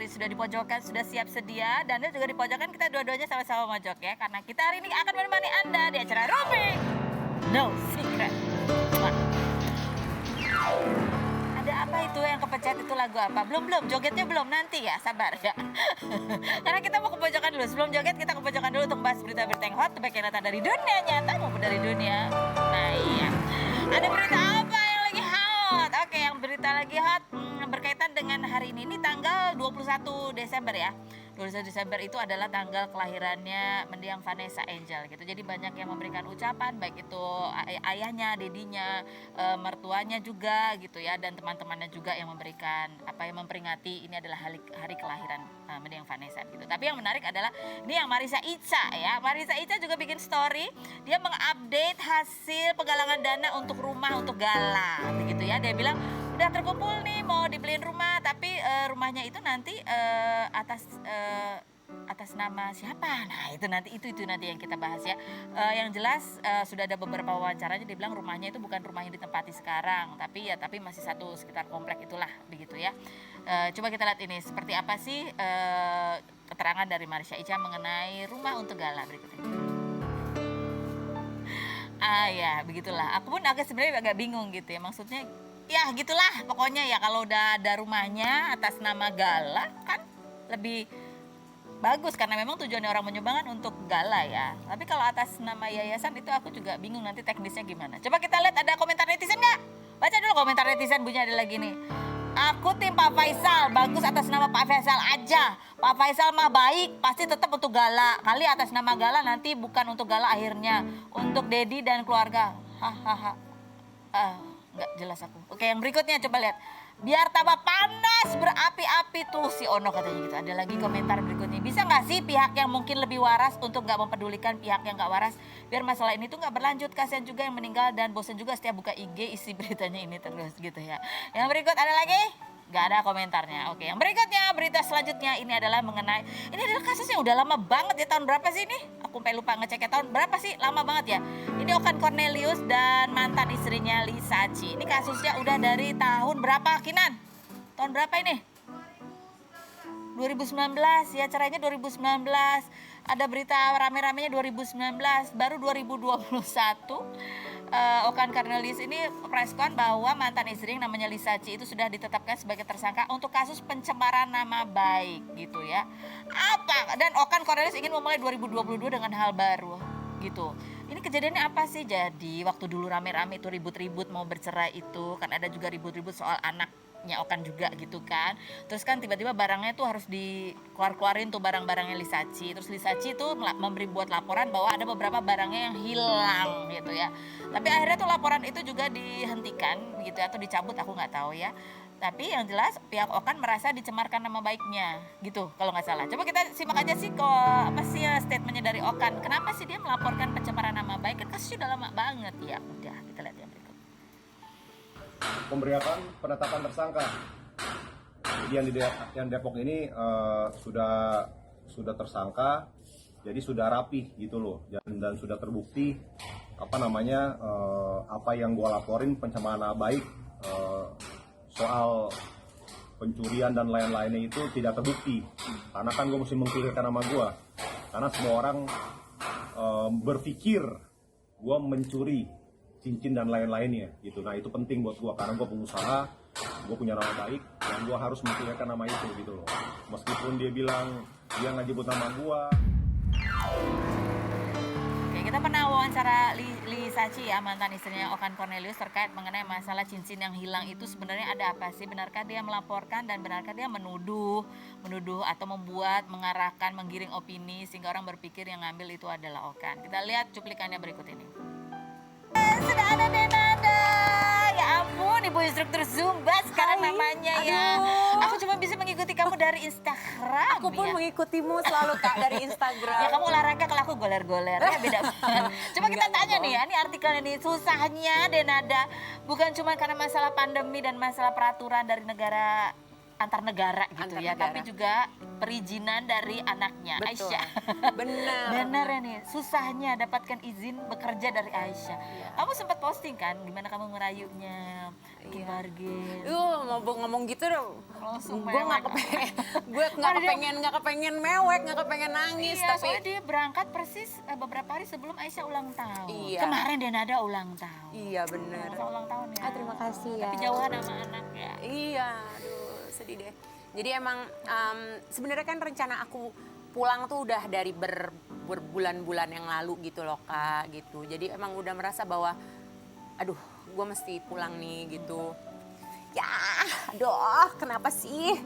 Ari sudah di pojokan, sudah siap sedia. Dan juga di pojokan kita dua-duanya sama-sama mojok ya. Karena kita hari ini akan menemani Anda di acara Ruby No Secret. Wah. Ada apa itu yang kepencet itu lagu apa? Belum, jogetnya belum, nanti ya, sabar ya. Karena kita mau ke pojokan dulu, sebelum joget kita ke pojokan dulu untuk bahas berita-berita yang hot, baik yang datang dari dunia nyata maupun dari dunia. Nah iya, ada berita apa yang lagi hot? Oke, yang berita lagi hot berkaitan dengan hari ini tanggal 21 Desember ya. 21 Desember itu adalah tanggal kelahirannya mendiang Vanessa Angel gitu. Jadi banyak yang memberikan ucapan, baik itu ayahnya, dedinya, mertuanya juga gitu ya, dan teman-temannya juga yang memberikan memperingati ini adalah hari kelahiran mendiang Vanessa gitu. Tapi yang menarik adalah ini yang Marissa Ica ya. Marissa Ica juga bikin story, dia mengupdate hasil penggalangan dana untuk rumah untuk Gala begitu ya. Dia bilang udah terkumpul nih mau dibeliin rumah, tapi rumahnya itu nanti atas nama siapa? Nah itu nanti yang kita bahas ya. Yang jelas sudah ada beberapa wawancaranya, dia bilang rumahnya itu bukan rumah yang ditempati sekarang, tapi masih satu sekitar komplek itulah begitu ya. Coba kita lihat ini seperti apa sih keterangan dari Marissa Ica mengenai rumah untuk Gala berikut ini. Ya begitulah. Aku pun sebenarnya agak bingung gitu ya, maksudnya ya gitulah pokoknya ya, kalau udah ada rumahnya atas nama Gala kan lebih bagus karena memang tujuannya orang menyumbangkan untuk Gala ya. Tapi kalau atas nama yayasan itu aku juga bingung nanti teknisnya gimana. Coba kita lihat ada komentar netizen nggak? Baca dulu komentar netizen, bunyinya ada lagi nih. Aku tim Pak Faisal, bagus atas nama Pak Faisal aja. Pak Faisal mah baik, pasti tetap untuk Gala. Kali atas nama Gala nanti bukan untuk Gala akhirnya, untuk Dedi dan keluarga. Hahaha. Nggak jelas aku. Oke, yang berikutnya coba lihat. Biar tambah panas berapi-api tuh si Ono katanya gitu. Ada lagi komentar berikutnya. Bisa nggak sih pihak yang mungkin lebih waras untuk nggak mempedulikan pihak yang nggak waras, biar masalah ini tuh nggak berlanjut. Kasihan juga yang meninggal dan bosan juga setiap buka IG isi beritanya ini terus gitu ya. Yang berikut ada lagi? Nggak ada komentarnya. Oke, yang berikutnya, berita selanjutnya ini adalah mengenai, ini adalah kasus yang udah lama banget ya. Tahun berapa sih ini? Aku sampai lupa ngeceknya, tahun berapa sih? Lama banget ya. Ini Okan Cornelius dan mantan istrinya Lisa Chi. Ini kasusnya udah dari tahun berapa, Kinan? Tahun berapa ini? 2019 ya, cerainya 2019. Ada berita rame-ramenya 2019, baru 2021. Okan Cornelius ini preskon bahwa mantan istri yang namanya Lisa Chi itu sudah ditetapkan sebagai tersangka untuk kasus pencemaran nama baik gitu ya. Dan Okan Cornelius ingin memulai 2022 dengan hal baru gitu. Ini kejadiannya apa sih? Jadi waktu dulu rame-rame itu ribut-ribut mau bercerai itu kan, ada juga ribut-ribut soal anaknya Okan juga gitu kan. Terus kan tiba-tiba barangnya tuh harus dikeluarin tuh barang-barangnya Lisa Chi. Terus Lisa Chi tuh buat laporan bahwa ada beberapa barangnya yang hilang gitu ya. Tapi akhirnya tuh laporan itu juga dihentikan gitu atau dicabut, aku nggak tahu ya. Tapi yang jelas pihak Okan merasa dicemarkan nama baiknya gitu kalau nggak salah. Coba kita simak aja sih statementnya dari Okan. Kenapa sih dia melaporkan pencemaran nama baik? Kan kasusnya udah lama banget ya. Udah kita lihat yang berikut. Pemberian penetapan tersangka. Jadi yang Depok ini sudah tersangka, jadi sudah rapi gitu loh, dan sudah terbukti apa yang gua laporin pencemaran nama baik, soal pencurian dan lain-lainnya itu tidak terbukti, karena kan gue mesti mengklirkan nama gue, karena semua orang berpikir gue mencuri cincin dan lain-lainnya gitu. Nah itu penting buat gue karena gue pengusaha, gue punya nama baik dan gue harus mengklirkan nama itu gitu loh, meskipun dia bilang dia nggak nyebut nama gue. Kita pernah wawancara Lisa Chi ya, mantan istrinya Okan Cornelius, terkait mengenai masalah cincin yang hilang itu sebenarnya ada apa sih? Benarkah dia melaporkan dan benarkah dia menuduh atau mengarahkan, menggiring opini sehingga orang berpikir yang ngambil itu adalah Okan? Kita lihat cuplikannya berikut ini. Sudah ada Denada. Ya ampun, ibu instruktur Zumba sekarang namanya ya. Aku cuma bisa mengikuti kamu dari Instagram. Aku pun mengikutimu selalu Kak dari Instagram. Ya kamu olahraga, kalau aku goler-goler ya beda banget. Coba kita tanya nih ya, ini artikelnya nih, susahnya Denada bukan cuma karena masalah pandemi dan masalah peraturan dari negara antar negara gitu Antar ya, negara. tapi juga perizinan dari anaknya Betul. Aisyah. Benar. Bener ya nih, susahnya dapatkan izin bekerja dari Aisyah. Iya. Kamu sempat posting kan, gimana kamu ngerayunya, bikin Iya. bargain. Mau ngomong gitu dong. Langsung Gue mewek. nggak kepengen, gue nggak kepengen mewek, nggak kepengen nangis, Iya, tapi soalnya dia berangkat persis beberapa hari sebelum Aisyah ulang tahun. Iya. Kemarin dia nada ulang tahun. iya bener. Selamat ulang tahun ya. Terima kasih ya. Tapi jauhan sama anaknya. Iya, aduh sedih deh. Jadi emang sebenarnya kan rencana aku pulang tuh udah dari berbulan-bulan yang lalu gitu loh Kak, gitu. Jadi emang udah merasa bahwa, aduh, gue mesti pulang nih gitu. Ya, aduh, kenapa sih?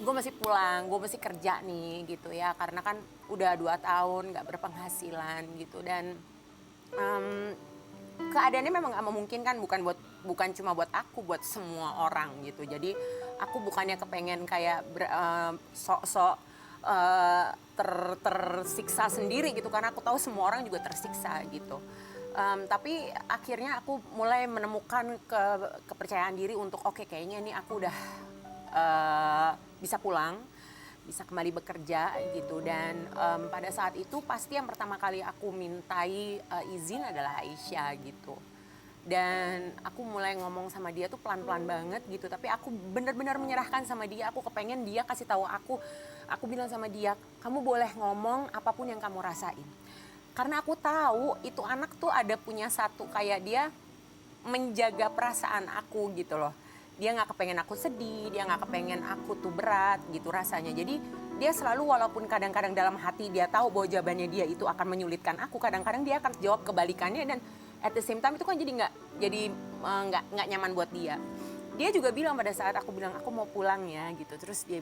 Gue masih pulang, gue masih kerja nih gitu ya. Karena kan udah 2 tahun nggak berpenghasilan gitu dan keadaannya memang gak memungkinkan, bukan cuma buat aku, buat semua orang gitu. Jadi aku bukannya kepengen kayak sok-sok tersiksa sendiri gitu, karena aku tahu semua orang juga tersiksa gitu. Tapi akhirnya aku mulai menemukan kepercayaan diri untuk oke, kayaknya ini aku udah bisa pulang, bisa kembali bekerja gitu. Dan pada saat itu pasti yang pertama kali aku mintai izin adalah Aisyah gitu. Dan aku mulai ngomong sama dia tuh pelan-pelan banget gitu, tapi aku benar-benar menyerahkan sama dia. Aku kepengen dia kasih tahu aku bilang sama dia, kamu boleh ngomong apapun yang kamu rasain. Karena aku tahu itu anak tuh ada punya satu kayak dia menjaga perasaan aku gitu loh. Dia gak kepengen aku sedih, dia gak kepengen aku tuh berat gitu rasanya. Jadi dia selalu, walaupun kadang-kadang dalam hati dia tahu bahwa jawabannya dia itu akan menyulitkan aku, kadang-kadang dia akan jawab kebalikannya, dan at the same time itu kan jadi nggak nyaman buat dia. Dia juga bilang pada saat aku bilang aku mau pulang ya gitu, terus dia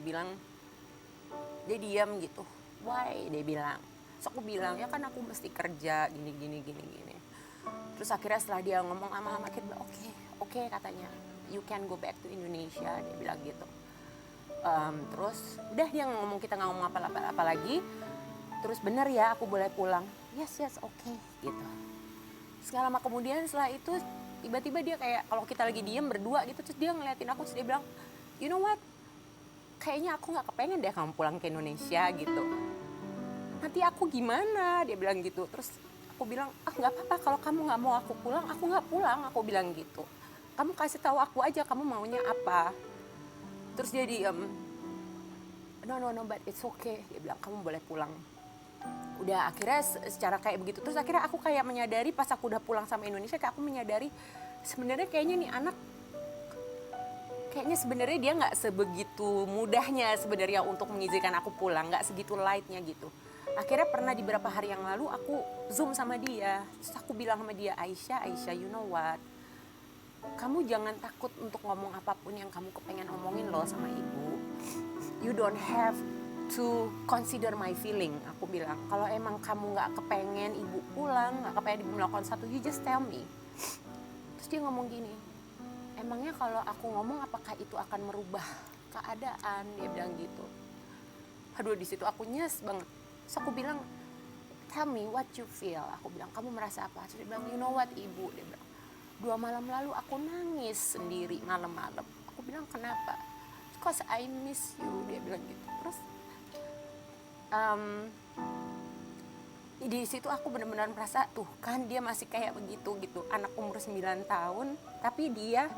diam gitu. Why? Dia bilang. Terus aku bilang ya kan aku mesti kerja gini. Terus akhirnya setelah dia ngomong lama-lama kita oke katanya, you can go back to Indonesia, dia bilang gitu. Terus udah dia kita nggak ngomong apa lagi. Terus bener ya aku boleh pulang, yes oke gitu. Segala lama kemudian setelah itu tiba-tiba dia kayak kalau kita lagi diem berdua gitu, terus dia ngeliatin aku, terus dia bilang, you know what, kayaknya aku nggak kepengen deh kamu pulang ke Indonesia gitu. Nanti aku gimana, dia bilang gitu. Terus aku bilang nggak apa-apa, kalau kamu nggak mau aku pulang, aku nggak pulang, aku bilang gitu. Kamu kasih tahu aku aja kamu maunya apa. Terus dia diem, no but it's okay, dia bilang kamu boleh pulang. Udah akhirnya secara kayak begitu, terus akhirnya aku kayak menyadari pas aku udah pulang sama Indonesia, kayak aku menyadari sebenarnya kayaknya nih anak kayaknya sebenarnya dia nggak sebegitu mudahnya sebenarnya untuk mengizinkan aku pulang, nggak segitu lightnya gitu. Akhirnya pernah di beberapa hari yang lalu aku Zoom sama dia, terus aku bilang sama dia, Aisyah, you know what, kamu jangan takut untuk ngomong apapun yang kamu kepengen omongin loh sama ibu. You don't have to consider my feeling, aku bilang. Kalau emang kamu nggak kepengen ibu pulang, nggak kepengen ibu melakukan satu, you just tell me. Terus dia ngomong gini, emangnya kalau aku ngomong apakah itu akan merubah keadaan, dia bilang gitu. Aduh, di situ aku nyes banget. Terus aku bilang, tell me what you feel, aku bilang kamu merasa apa. Terus dia bilang, you know what ibu, dia bilang 2 malam lalu aku nangis sendiri malam-malam. Aku bilang kenapa? Because I miss you, dia bilang gitu. Terus di situ aku benar-benar merasa tuh kan dia masih kayak begitu gitu, anak umur 9 tahun, tapi dia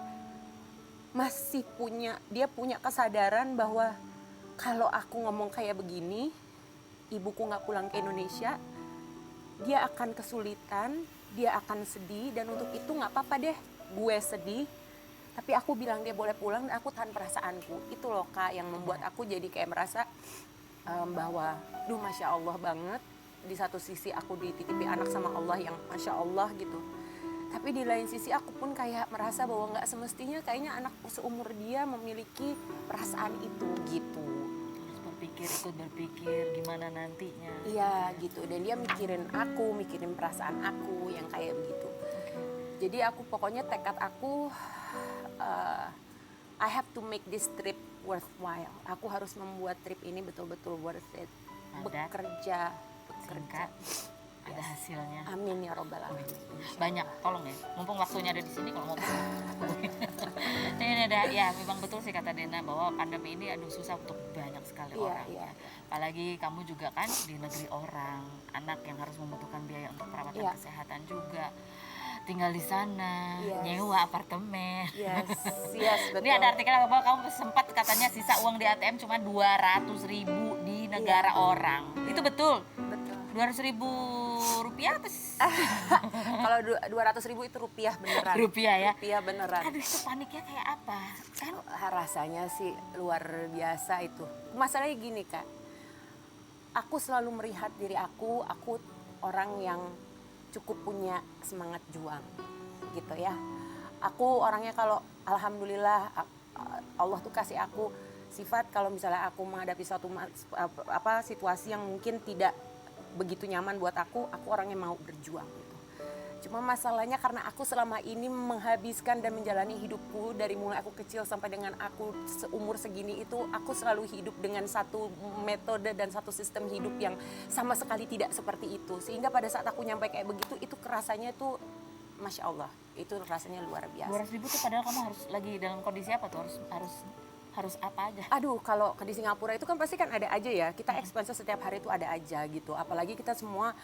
masih punya kesadaran bahwa kalau aku ngomong kayak begini, ibuku nggak pulang ke Indonesia, dia akan kesulitan, dia akan sedih, dan untuk itu nggak apa-apa deh gue sedih, tapi aku bilang dia boleh pulang dan aku tahan perasaanku. Itu loh Kak yang membuat aku jadi kayak merasa bahwa Masya Allah banget. Di satu sisi aku dititipi anak sama Allah yang Masya Allah gitu, tapi di lain sisi aku pun kayak merasa bahwa nggak semestinya kayaknya anak seumur dia memiliki perasaan itu gitu. Ikut berpikir gimana nantinya. Iya gitu, dan dia mikirin perasaan aku yang kayak begitu. Jadi aku pokoknya tekad aku, I have to make this trip worthwhile. Aku harus membuat trip ini betul-betul worth it. Bekerja. ada hasilnya. Amin ya robbal alamin. Banyak, tolong ya. Mumpung waktunya ada di sini, kalau mau ini ada, ya memang betul sih kata Dena bahwa pandemi ini aduh susah untuk banyak sekali Iya, orang. iya. Apalagi kamu juga kan di negeri orang, anak yang harus membutuhkan biaya untuk perawatan Iya. kesehatan juga. Tinggal di sana, Yes. nyewa apartemen. Yes, yes, betul. Ini ada artikel bahwa kamu sempat katanya sisa uang di ATM cuma 200.000 di negara orang. Itu betul? Betul. 200.000 rupiah atau Kalau 200.000 itu rupiah beneran. rupiah ya? Rupiah beneran. Aduh itu paniknya kayak apa? Kan Rasanya sih luar biasa itu. Masalahnya gini Kak, aku selalu melihat diri aku orang yang cukup punya semangat juang gitu ya. Aku orangnya kalau alhamdulillah Allah tuh kasih aku sifat kalau misalnya aku menghadapi suatu situasi yang mungkin tidak begitu nyaman buat aku orangnya mau berjuang gitu. Cuma masalahnya karena aku selama ini menghabiskan dan menjalani hidupku dari mulai aku kecil sampai dengan aku seumur segini itu aku selalu hidup dengan satu metode dan satu sistem hidup yang sama sekali tidak seperti itu. Sehingga pada saat aku nyampe kayak begitu itu kerasanya tuh Masya Allah, itu rasanya luar biasa. 200.000 tuh padahal kamu harus lagi dalam kondisi apa tuh? Harus apa aja? Aduh, kalau di Singapura itu kan pasti kan ada aja ya. Kita expenses setiap hari itu ada aja gitu. Apalagi kita semua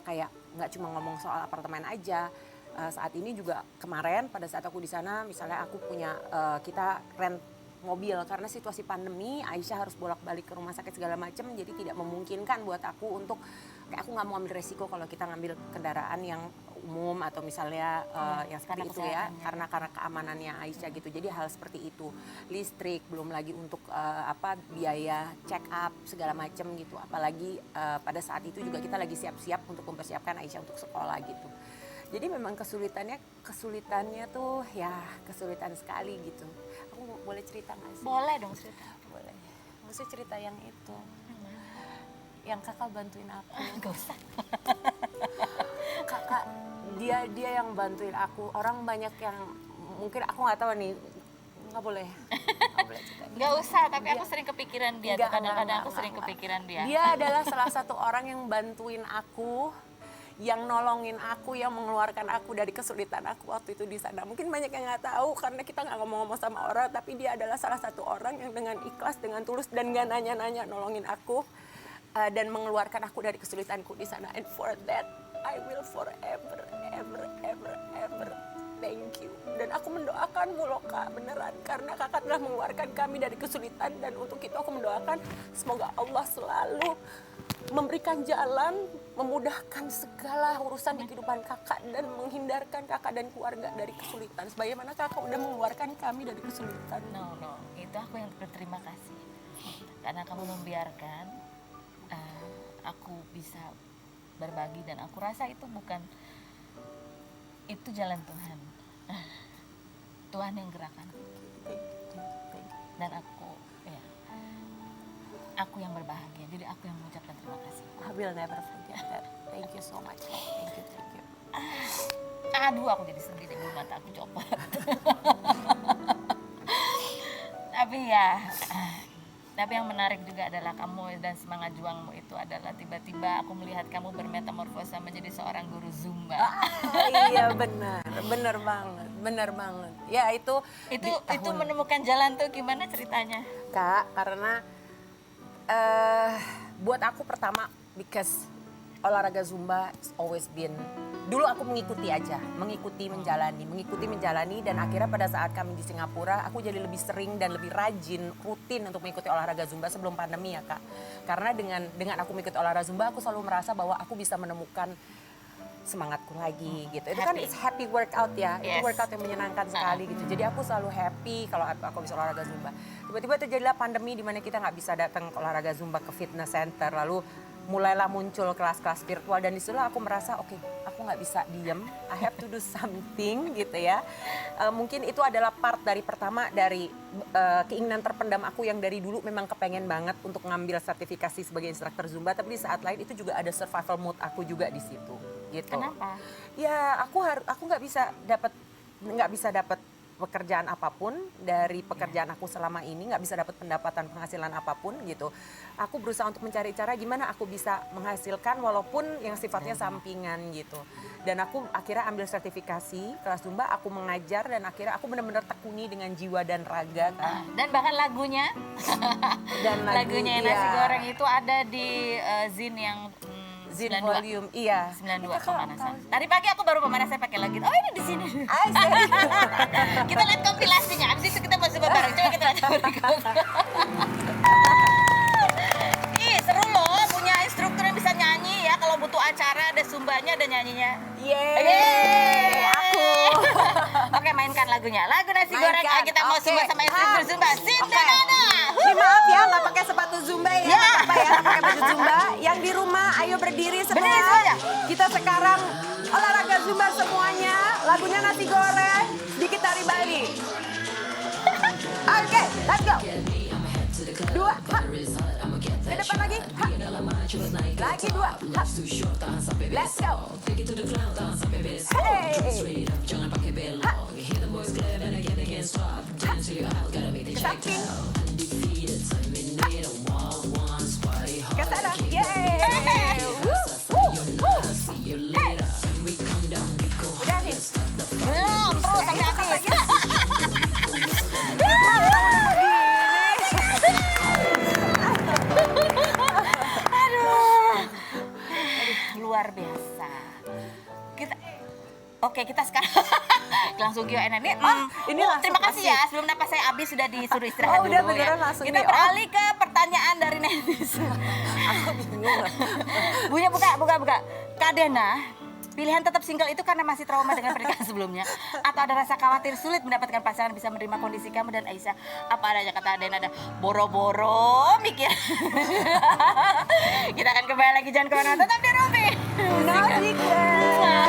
kayak nggak cuma ngomong soal apartemen aja. Saat ini juga kemarin pada saat aku di sana, misalnya aku punya kita rent mobil karena situasi pandemi, Aisyah harus bolak-balik ke rumah sakit segala macam, jadi tidak memungkinkan buat aku untuk kayak aku nggak mau ambil resiko kalau kita ngambil kendaraan yang umum atau misalnya yang seperti itu ya, karena keamanannya Aisyah gitu. Jadi hal seperti itu, listrik, belum lagi untuk biaya check up segala macam gitu. Apalagi pada saat itu juga kita lagi siap-siap untuk mempersiapkan Aisyah untuk sekolah gitu. Jadi memang kesulitannya tuh ya kesulitan sekali gitu. Aku boleh cerita nggak sih? Boleh dong cerita. Boleh. Maksudnya cerita yang itu. Yang kakak bantuin aku. Gak usah. Kakak dia yang bantuin aku. Orang banyak yang mungkin aku nggak tahu nih, nggak boleh cerita. Gak usah, tapi aku sering kepikiran dia. Enggak, Kadang-kadang aku enggak, sering enggak. kepikiran dia. Dia adalah salah satu orang yang bantuin aku, yang nolongin aku, yang mengeluarkan aku dari kesulitan aku waktu itu di sana. Mungkin banyak yang nggak tahu karena kita nggak ngomong-ngomong sama orang, tapi dia adalah salah satu orang yang dengan ikhlas, dengan tulus dan nggak nanya-nanya nolongin aku dan mengeluarkan aku dari kesulitanku di sana. And for that, I will forever, ever thank you. Dan aku mendoakanmu loh Kak, beneran. Karena kakak telah mengeluarkan kami dari kesulitan dan untuk itu aku mendoakan semoga Allah selalu memberikan jalan, memudahkan segala urusan di kehidupan kakak dan menghindarkan kakak dan keluarga dari kesulitan. Sebagaimana kakak udah mengeluarkan kami dari kesulitan. No, itu aku yang berterima kasih. Karena kamu membiarkan aku bisa berbagi dan aku rasa itu itu jalan Tuhan. Tuhan yang gerakan. Dan aku yang berbahagia. Jadi aku yang mengucapkan terima kasih. I will never forget that. Thank you so much. Thank you. Aduh, aku jadi sedih deh, mata aku copot. Tapi yang menarik juga adalah kamu dan semangat juangmu itu adalah tiba-tiba aku melihat kamu bermetamorfosa menjadi seorang guru Zumba. Iya benar banget. Ya itu menemukan jalan tuh gimana ceritanya? Kak, karena buat aku pertama because olahraga Zumba has always been, dulu aku mengikuti menjalani dan akhirnya pada saat kami di Singapura aku jadi lebih sering dan lebih rajin rutin untuk mengikuti olahraga Zumba sebelum pandemi ya Kak. Karena dengan aku mengikuti olahraga Zumba aku selalu merasa bahwa aku bisa menemukan semangatku lagi gitu. Itu kan it's happy workout ya. Yes. Itu workout yang menyenangkan sekali gitu. Jadi aku selalu happy kalau aku bisa olahraga Zumba. Tiba-tiba terjadilah pandemi di mana kita nggak bisa datang ke olahraga Zumba ke fitness center. Lalu mulailah muncul kelas-kelas virtual dan disitulah aku merasa oke, aku nggak bisa diem. I have to do something gitu ya. Mungkin itu adalah part dari pertama dari keinginan terpendam aku yang dari dulu memang kepengen banget untuk ngambil sertifikasi sebagai instruktur Zumba. Tapi di saat lain itu juga ada survival mode aku juga di situ. Gitu. Kenapa? Ya aku nggak bisa dapat pekerjaan apapun, dari pekerjaan aku selama ini nggak bisa dapat pendapatan penghasilan apapun gitu. Aku berusaha untuk mencari cara gimana aku bisa menghasilkan walaupun yang sifatnya sampingan gitu. Dan aku akhirnya ambil sertifikasi kelas Zumba, aku mengajar dan akhirnya aku benar-benar tekuni dengan jiwa dan raga kan. Dan bahkan lagunya, Dan lagunya iya. nasi goreng itu ada di Zin yang Zin 92. volume, iya. 92 pemanasan. Tadi pagi aku baru pemanasan pakai lagu. Oh ini di sini. Ay, serius. Kita lihat kompilasinya. Abis itu kita masuk ke bareng. Coba kita lihat. Ih seru loh punya instruktur yang bisa nyanyi ya. Kalau butuh acara ada sumbanya ada nyanyinya. Yeay, aku. Oke mainkan lagunya. Lagu nasi goreng. Mainkan, Kita mau oke. zumba sama instruktur zumba. Sin Oke. dan Ana. Ini maaf ya, nggak pakai sepatu Zumba ya, nggak apa-apa ya, nggak pakai baju Zumba. Yang di rumah, ayo berdiri semua. Berdiri semuanya. Kita sekarang olahraga Zumba semuanya. Lagunya nasi goreng, sedikit tari Bali. Oke, let's go. 2, ha. Ke depan lagi, ha. Lagi 2, ha. Let's go. Hey. Ha. Ke samping. Ke sana. Yeay. Woo, woo, woo. Hey. Udah nih. Belum terus sampai habis. Aduh. Luar biasa. Oke, kita sekarang langsung Q&A ini. ini langsung terima kasih asik. ya. Sebelum napas saya habis sudah disuruh istirahat Oh, dulu udah ya. beneran langsung Kita nih. Oh. beralih ke pertanyaan dari netizen. Aku bingung. Buya buka. Kak Dena, pilihan tetap single itu karena masih trauma dengan pernikahan sebelumnya atau ada rasa khawatir sulit mendapatkan pasangan bisa menerima kondisi kamu dan Aisyah? Apa adanya kata Dena ada boro-boro mikir. Kita akan kembali lagi jangan kemana-mana tetap di Ruby. No secret.